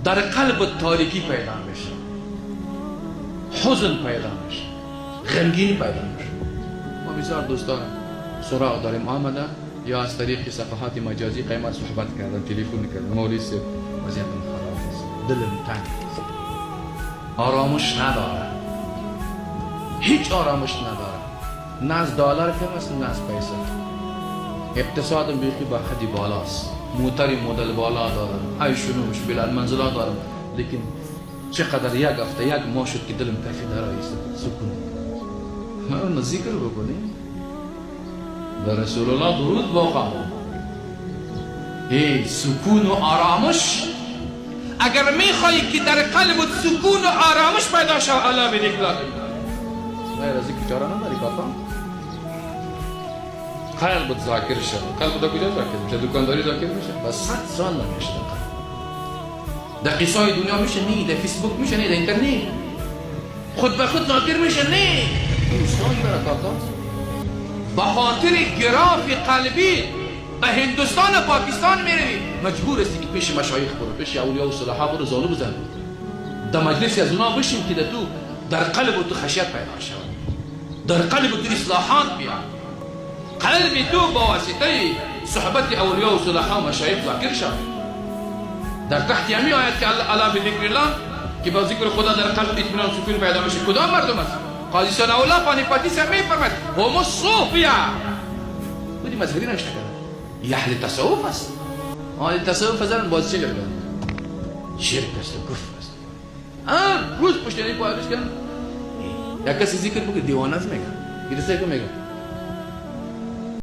در قلب تاریکی پیدا میشه، حزن پیدا میشه، غمگینی پیدا میشه. ما بسیار دوستان سراغ داریم آمده یا از طریق صفحات مجازی قیمت صحبت کردن، تلفن کردن، مولوی صاحب وضعیتم خراب است، دلم تنگ است، آرامش نداره، هیچ آرامش نداره، نه از دلار کم است نه از پیسه. اقتصادم بیخی با حدی بالاست، موتری مدل بالا دارم، های شنوش بلند منزلات دارم، لیکن چقدر یک هفته یک ماه شد که دلم کفی در آیست سکون. ما ذکر بکنیم در رسول الله درود بخواه، ای سکون و آرامش. اگر میخوایی که در قلبت سکون و آرامش پیدا شو علا بدیک لازم غیر از اینکه چاره نداری کاکا. قلبت ذاکر شد، قلبت کجا ذاکر میشه؟ دکانداری ذاکر میشه؟ بس 100 سال نمیشه در قصای دنیا میشه نه، در فیسبوک میشه نه، در اینترنت خود به خود ذاکر میشه نه. دوستان داره کاکا به خاطر گراف قلبی به هندوستان و پاکستان میروی، مجبور هستی که پیش مشایخ برو، پیش اولیاء و صلحا برو، زانو بزن، در مجلسی از اونا بشین که تو در قلب تو خشیت پیدا شود، در قلب تو اصلاحات بیاد، قلب تو با واسطه صحبت اولیاء و صلحا و مشایخ ذاکر شود. در تحت همین آیت که الا بذکر الله که با ذکر خدا در قلب اطمینان و سکون پیدا میشه، کدام مردم است؟ قاضی ثناء الله پانیپاتی سر میفرماید هم الصوفیه. بودی مذهبی نوشته کرده، یه اهل تصوف است. اهل تصوف هزارن باز چه کرده؟ شرک است و کفر است. روز پشت این پایش کردن. یک کسی ذکر بگه دیوانه است میگه، کسی که میگه